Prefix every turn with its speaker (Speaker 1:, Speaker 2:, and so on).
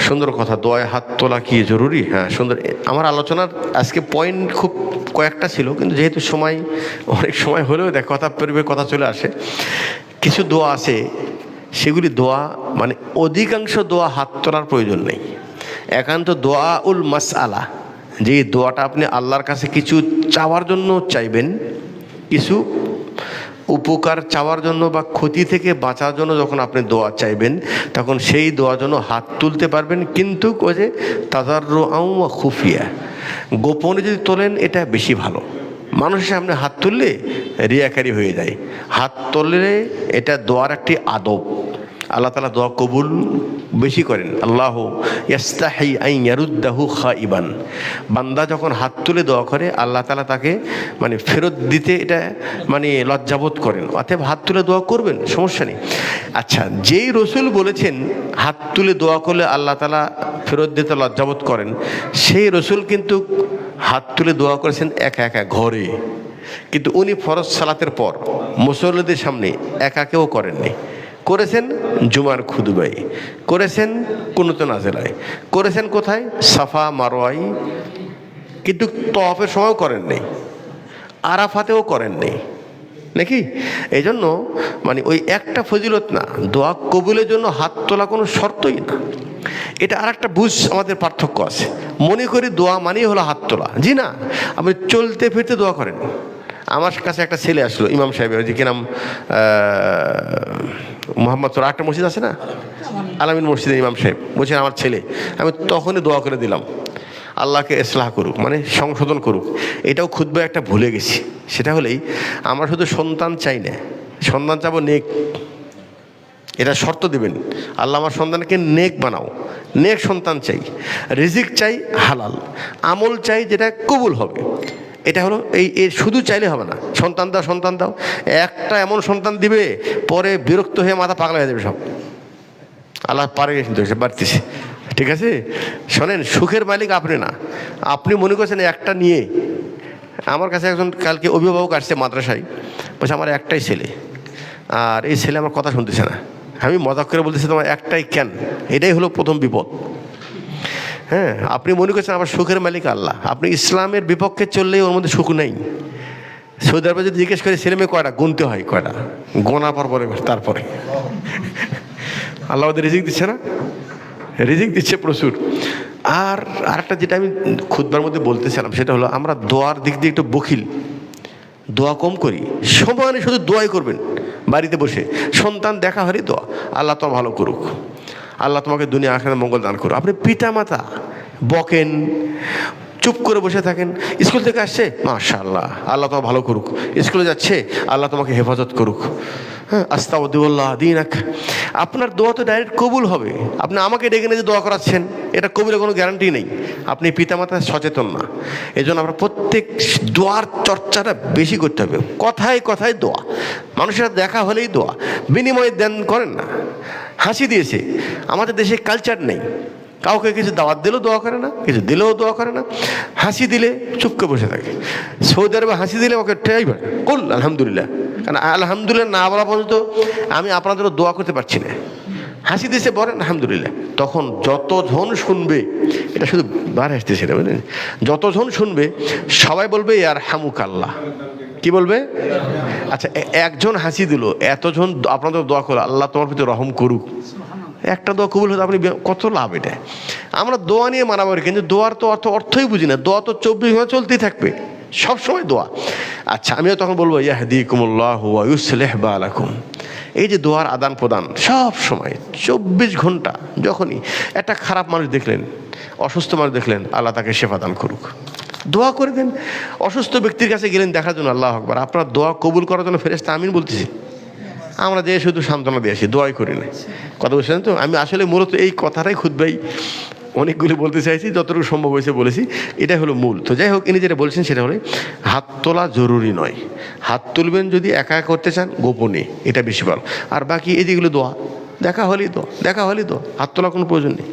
Speaker 1: সুন্দর কথা, দোয়ায় হাত তোলা কি জরুরি? হ্যাঁ, সুন্দর। আমার আলোচনার আজকে পয়েন্ট খুব কয়েকটা ছিল, কিন্তু যেহেতু সময় অনেক সময় হলেও দেখ কথা পরিবেশ কথা চলে আসে। কিছু দোয়া আছে, সেগুলি দোয়া মানে অধিকাংশ দোয়া হাত তোলার প্রয়োজন নেই। একান্ত দোয়া উল মাসআলা, যে দোয়াটা আপনি আল্লাহর কাছে কিছু চাওয়ার জন্য চাইবেন, কিছু উপকার চাওয়ার জন্য বা ক্ষতি থেকে বাঁচার জন্য যখন আপনি দোয়া চাইবেন, তখন সেই দোয়ার জন্য হাত তুলতে পারবেন। কিন্তু ওই যে তাজাররুআন ওয়া খুফিয়া, গোপনে যদি তোলেন এটা বেশি ভালো। মানুষের সামনে হাত তুললে রিয়াকারি হয়ে যায়। হাত তুললে এটা দোয়ার একটি আদব। আল্লাহ তাআলা দোয়া কবুল বেশি করেন। আল্লাহু ইয়াস্তাহি আন ইয়ারুদ্দাহু খাইবান, বান্দা যখন হাত তুলে দোয়া করে আল্লাহ তাআলা তাকে মানে ফেরত দিতে এটা মানে লজ্জাবোধ করেন। অতএব হাত তুলে দোয়া করবেন, সমস্যা নেই। আচ্ছা, যেই রসুল বলেছেন হাত তুলে দোয়া করলে আল্লাহ তাআলা ফেরত দিতে লজ্জাবোধ করেন, সেই রসুল কিন্তু হাত তুলে দোয়া করেছেন একা একা ঘরে। কিন্তু উনি ফরজ সালাতের পর মুসল্লিদের সামনে একা কেউ করেননি। করেছেন জুমার খুতবায়, করেছেন কুনুত নাজেলায়, করেছেন কোথায়? সাফা মারওয়ায়। কিন্তু তওয়াফের সময়ও করেন নেই, আরাফাতেও করেন নেই, নাকি? এই জন্য মানে ওই একটা ফজিলত না, দোয়া কবুলের জন্য হাত তোলা কোনো শর্তই না। এটা আর একটা বুঝ আমাদের পার্থক্য আছে। মনে করি দোয়া মানেই হলো হাত তোলা। জি না, আপনি চলতে ফিরতে দোয়া করেন। আমার কাছে একটা ছেলে আসলো, ইমাম সাহেবের, যে কি নাম, মোহাম্মদপুর একটা মসজিদ আছে না, আলামিন মসজিদের ইমাম সাহেব, বলছেন আমার ছেলে। আমি তখনই দোয়া করে দিলাম, আল্লাহকে ইসলাহ করুক, মানে সংশোধন করুক। এটাও খুতবা একটা ভুলে গেছি। সেটা হলেই আমরা শুধু সন্তান চাই না, সন্তান চাবো নেক। এটা শর্ত দিবেন, আল্লাহ আমার সন্তানকে নেক বানাও, নেক সন্তান চাই। রিজিক চাই হালাল, আমল চাই যেটা কবুল হবে। এটা হলো এই শুধু চাইলে হবে না, সন্তান দাও সন্তান দাও। একটা এমন সন্তান দিবে পরে বিরক্ত হয়ে মাথা পাগলা হয়ে যাবে সব। আল্লাহ পারে কিন্তু বাড়তেছে, ঠিক আছে? শোনেন, সুখের মালিক আপনি না। আপনি মনে করছেন একটা নিয়ে। আমার কাছে একজন কালকে অভিভাবক আসছে মাদ্রাসায়, বলছে আমার একটাই ছেলে, আর এই ছেলে আমার কথা শুনতেছে না। আমি মজাক করে বলতেছি তোমার একটাই কেন? এটাই হলো প্রথম বিপদ। হ্যাঁ, আপনি মনে করছেন আমার সুখের মালিক আল্লাহ। আপনি ইসলামের বিপক্ষে চললেই ওর মধ্যে সুখ নেই। সৌদি আরবে যদি জিজ্ঞেস করে ছেলে মেয়ে কয়টা, গুনতে হয় কয়টা, গোনা পরে তারপরে আল্লাহ ওদের রিজিক দিচ্ছে না, রিজিক দিচ্ছে প্রচুর। আর আরেকটা যেটা আমি খুতবার মধ্যে বলতেছিলাম, সেটা হলো আমরা দোয়ার দিক দিয়ে একটু বখিল, দোয়া কম করি। সমানে শুধু দোয়াই করবেন বাড়িতে বসে। সন্তান দেখা হলেই দোয়া, আল্লাহ তো ভালো করুক, আল্লাহ তোমাকে দুনিয়া আখিরাতে মঙ্গল দান করুক। আপনি পিতা মাতা বকেন, চুপ করে বসে থাকেন। স্কুল থেকে আসছে, মাশাআল্লাহ, আল্লাহ তোমাকে ভালো করুক। স্কুলে যাচ্ছে, আল্লাহ তোমাকে হেফাজত করুক। হ্যাঁ, আস্তাউদ্দিউল্লাহ দিনাক। আপনার দোয়া তো ডাইরেক্ট কবুল হবে। আপনি আমাকে ডেকে নিয়ে যে দোয়া করাচ্ছেন, এটা কবুলের কোনো গ্যারান্টি নেই। আপনি পিতামাতা সচেতন না। এই জন্য আমরা প্রত্যেক দোয়ার চর্চাটা বেশি করতে হবে। কথায় কথায় দোয়া, মানুষের দেখা হলেই দোয়া, বিনিময়ে দেন করেন না। হাসি দিয়েছে, আমাদের দেশে কালচার নেই। কাউকে কিছু দাওয়াত দিলেও দোয়া করে না, কিছু দিলেও দোয়া করে না। হাসি দিলে চুপকে বসে থাকে। সৌদি আরবে হাসি দিলে ওকে ড্রাইভার কুল আলহামদুলিল্লাহ, কারণ আলহামদুলিল্লাহ না বলা পর্যন্ত আমি আপনার জন্য দোয়া করতে পারছি না। হাসি দিয়েছে বলেন আলহামদুলিল্লাহ, তখন যতজন শুনবে, এটা শুধু বার হাসতেছে না, বুঝলেন? যতজন শুনবে সবাই বলবে ইয়ার হামুক আল্লাহ। কি বলবে? আচ্ছা, একজন হাসি দিল, এতজন আপনাদের দোয়া করলো আল্লাহ তোমার প্রতি রহম করুক। একটা দোয়া কবুল হতে আপনি কত লাভ। এটা আমরা দোয়া নিয়ে মারামারি, কিন্তু দোয়ার তো অর্থই বুঝি না। দোয়া তো 24 ঘন্টা চলতেই থাকবে, সবসময় দোয়া। আচ্ছা, আমিও তখন বলবো ইয়াহদিকুমুল্লাহু ওয়া ইউসলিহ বালাকুম। এই যে দোয়ার আদান প্রদান সব সময় 24 ঘন্টা। যখনই একটা খারাপ মানুষ দেখলেন, অসুস্থ মানুষ দেখলেন, আল্লাহ তাকে শেফা দান করুক, দোয়া করে দেন। অসুস্থ ব্যক্তির কাছে গেলেন দেখার জন্য, আল্লাহ আকবার, আপনার দোয়া কবুল করার জন্য ফেরেশতা আমিন বলতেছি। আমরা দিয়ে শুধু সান্ত্বনা দিয়ে আসি, দোয়াই করি না। কথা বলছেন তো? আমি আসলে মূলত এই কথাটাই খুতবাই অনেকগুলি বলতে চাইছি, যতটুকু সম্ভব হয়েছে বলেছি। এটাই হলো মূল। তো যাই হোক, ইনি যেটা বলছেন সেটা হলো হাত তোলা জরুরি নয়। হাত তুলবেন যদি একা করতে চান গোপনে, এটা বেশি ভালো। আর বাকি এদিকগুলো দোয়া, দেখা হলেই দোয়া, দেখা হলেই দোয়া, হাত তোলা কোনো প্রয়োজন নেই।